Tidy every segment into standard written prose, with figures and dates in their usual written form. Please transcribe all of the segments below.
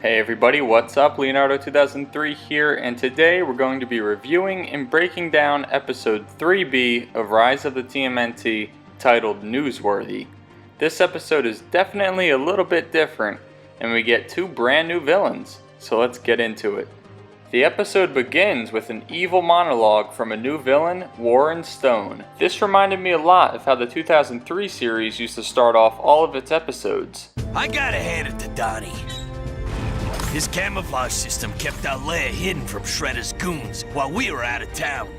Hey everybody, what's up? Leonardo 2003 here, and today we're going to be reviewing and breaking down episode 3B of Rise of the TMNT, titled Newsworthy. This episode is definitely a little bit different, and we get two brand new villains, so let's get into it. The episode begins with an evil monologue from a new villain, Warren Stone. This reminded me a lot of how the 2003 series used to start off all of its episodes. I gotta hand it to Donnie. His camouflage system kept our lair hidden from Shredder's goons while we were out of town.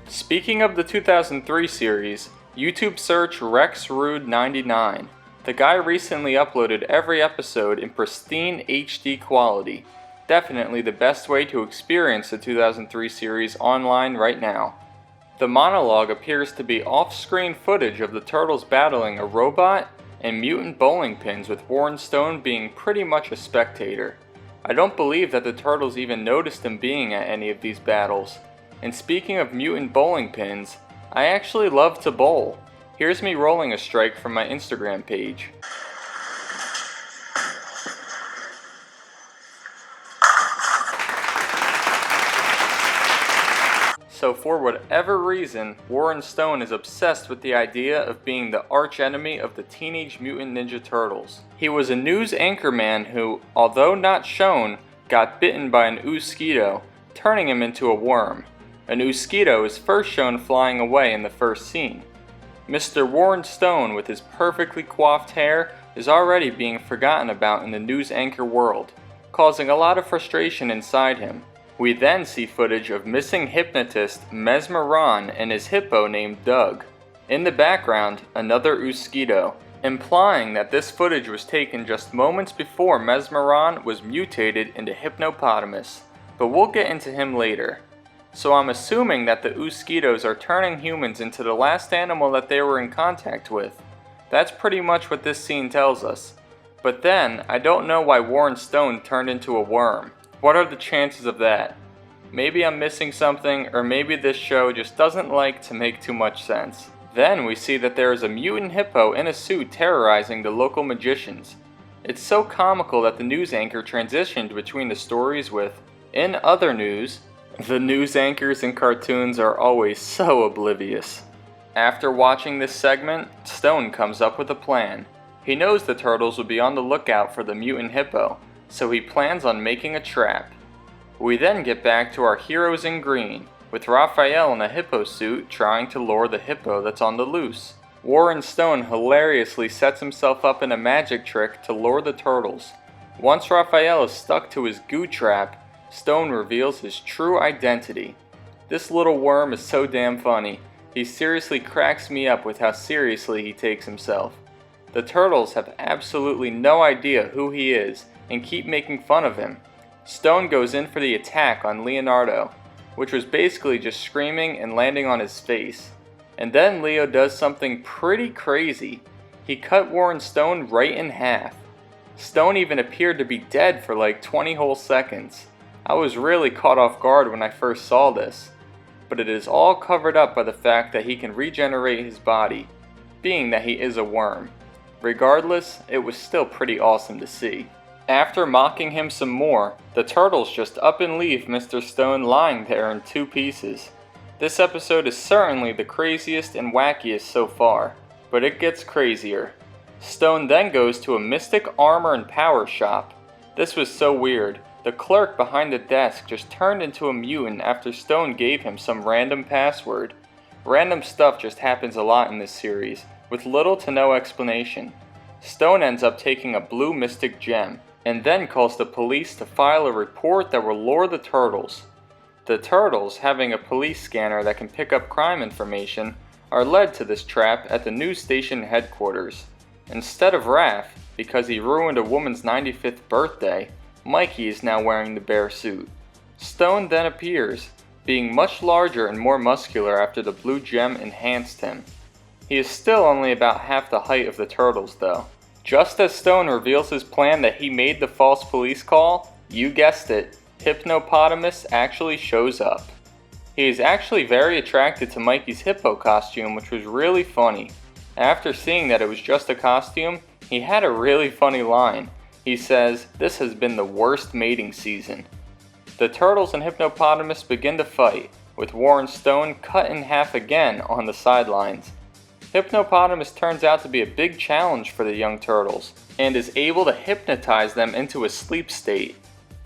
Speaking of the 2003 series, YouTube search RexRude99. The guy recently uploaded every episode in pristine HD quality. Definitely the best way to experience the 2003 series online right now. The monologue appears to be off-screen footage of the Turtles battling a robot and mutant bowling pins, with Warren Stone being pretty much a spectator. I don't believe that the Turtles even noticed him being at any of these battles. And speaking of mutant bowling pins, I actually love to bowl. Here's me rolling a strike from my Instagram page. So for whatever reason, Warren Stone is obsessed with the idea of being the archenemy of the Teenage Mutant Ninja Turtles. He was a news anchorman who, although not shown, got bitten by an mosquito, turning him into a worm. A mosquito is first shown flying away in the first scene. Mr. Warren Stone, with his perfectly coiffed hair, is already being forgotten about in the news anchor world, causing a lot of frustration inside him. We then see footage of missing hypnotist Mesmeron and his hippo named Doug. In the background, another mosquito, implying that this footage was taken just moments before Mesmeron was mutated into Hypnopotamus, but we'll get into him later. So I'm assuming that the mosquitoes are turning humans into the last animal that they were in contact with. That's pretty much what this scene tells us. But then, I don't know why Warren Stone turned into a worm. What are the chances of that? Maybe I'm missing something, or maybe this show just doesn't like to make too much sense. Then we see that there is a mutant hippo in a suit terrorizing the local magicians. It's so comical that the news anchor transitioned between the stories with, "In other news." The news anchors in cartoons are always so oblivious. After watching this segment, Stone comes up with a plan. He knows the Turtles will be on the lookout for the mutant hippo, so he plans on making a trap. We then get back to our heroes in green, with Raphael in a hippo suit trying to lure the hippo that's on the loose. Warren Stone hilariously sets himself up in a magic trick to lure the Turtles. Once Raphael is stuck to his goo trap, Stone reveals his true identity. This little worm is so damn funny. He seriously cracks me up with how seriously he takes himself. The Turtles have absolutely no idea who he is and keep making fun of him. Stone goes in for the attack on Leonardo, which was basically just screaming and landing on his face. And then Leo does something pretty crazy. He cut Warren Stone right in half. Stone even appeared to be dead for like 20 whole seconds. I was really caught off guard when I first saw this, but it is all covered up by the fact that he can regenerate his body, being that he is a worm. Regardless, it was still pretty awesome to see. After mocking him some more, the Turtles just up and leave Mr. Stone lying there in two pieces. This episode is certainly the craziest and wackiest so far, but it gets crazier. Stone then goes to a mystic armor and power shop. This was so weird. The clerk behind the desk just turned into a mutant after Stone gave him some random password. Random stuff just happens a lot in this series, with little to no explanation. Stone ends up taking a blue mystic gem, and then calls the police to file a report that will lure the Turtles. The Turtles, having a police scanner that can pick up crime information, are led to this trap at the news station headquarters. Instead of Raph, because he ruined a woman's 95th birthday, Mikey is now wearing the bear suit. Stone then appears, being much larger and more muscular after the blue gem enhanced him. He is still only about half the height of the Turtles though. Just as Stone reveals his plan that he made the false police call, you guessed it, Hypnopotamus actually shows up. He is actually very attracted to Mikey's hippo costume, which was really funny. After seeing that it was just a costume, he had a really funny line. He says, "This has been the worst mating season." The Turtles and Hippopotamus begin to fight, with Warren Stone cut in half again on the sidelines. Hippopotamus turns out to be a big challenge for the young Turtles, and is able to hypnotize them into a sleep state.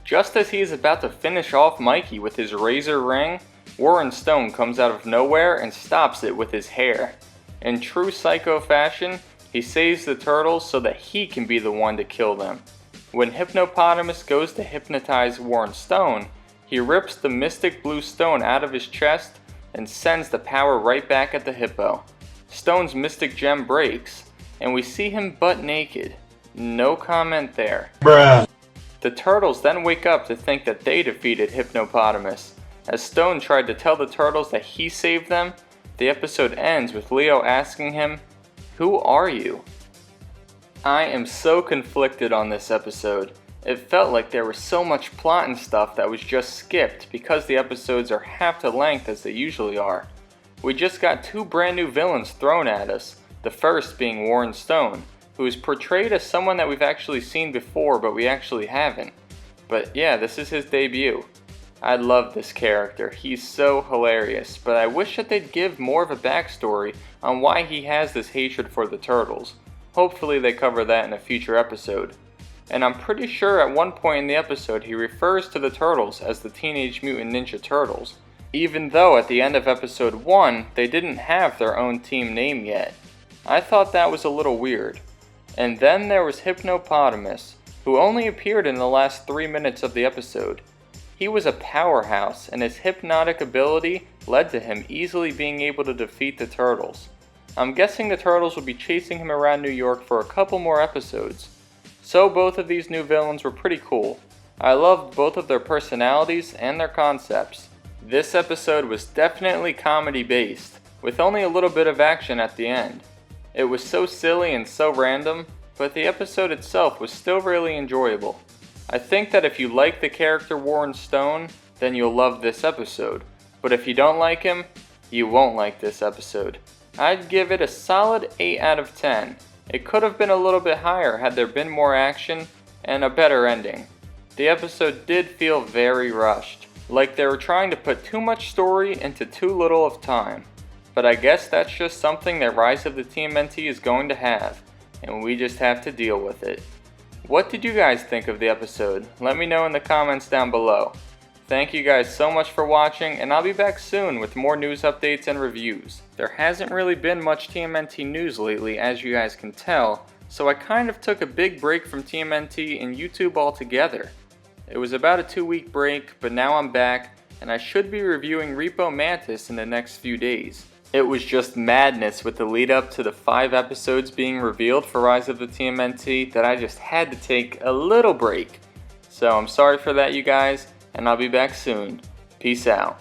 Just as he is about to finish off Mikey with his razor ring, Warren Stone comes out of nowhere and stops it with his hair. In true Psycho fashion, he saves the Turtles so that he can be the one to kill them. When Hippopotamus goes to hypnotize Warren Stone, he rips the mystic blue stone out of his chest and sends the power right back at the hippo. Stone's mystic gem breaks, and we see him butt naked. No comment there. Bruh. The Turtles then wake up to think that they defeated Hippopotamus. As Stone tried to tell the Turtles that he saved them, the episode ends with Leo asking him, "Who are you?" I am so conflicted on this episode. It felt like there was so much plot and stuff that was just skipped because the episodes are half the length as they usually are. We just got two brand new villains thrown at us, the first being Warren Stone, who is portrayed as someone that we've actually seen before but we actually haven't. But yeah, this is his debut. I love this character, he's so hilarious, but I wish that they'd give more of a backstory on why he has this hatred for the Turtles. Hopefully they cover that in a future episode. And I'm pretty sure at one point in the episode he refers to the Turtles as the Teenage Mutant Ninja Turtles, even though at the end of episode 1 they didn't have their own team name yet. I thought that was a little weird. And then there was Hippopotamus, who only appeared in the last 3 minutes of the episode. He was a powerhouse, and his hypnotic ability led to him easily being able to defeat the Turtles. I'm guessing the Turtles will be chasing him around New York for a couple more episodes. So both of these new villains were pretty cool. I loved both of their personalities and their concepts. This episode was definitely comedy based, with only a little bit of action at the end. It was so silly and so random, but the episode itself was still really enjoyable. I think that if you like the character Warren Stone, then you'll love this episode. But if you don't like him, you won't like this episode. I'd give it a solid 8 out of 10. It could have been a little bit higher had there been more action and a better ending. The episode did feel very rushed, like they were trying to put too much story into too little of time. But I guess that's just something that Rise of the TMNT is going to have, and we just have to deal with it. What did you guys think of the episode? Let me know in the comments down below. Thank you guys so much for watching, and I'll be back soon with more news updates and reviews. There hasn't really been much TMNT news lately, as you guys can tell, so I kind of took a big break from TMNT and YouTube altogether. It was about a 2-week break, but now I'm back, and I should be reviewing Repo Mantis in the next few days. It was just madness with the lead up to the 5 episodes being revealed for Rise of the TMNT that I just had to take a little break. So I'm sorry for that, you guys, and I'll be back soon. Peace out.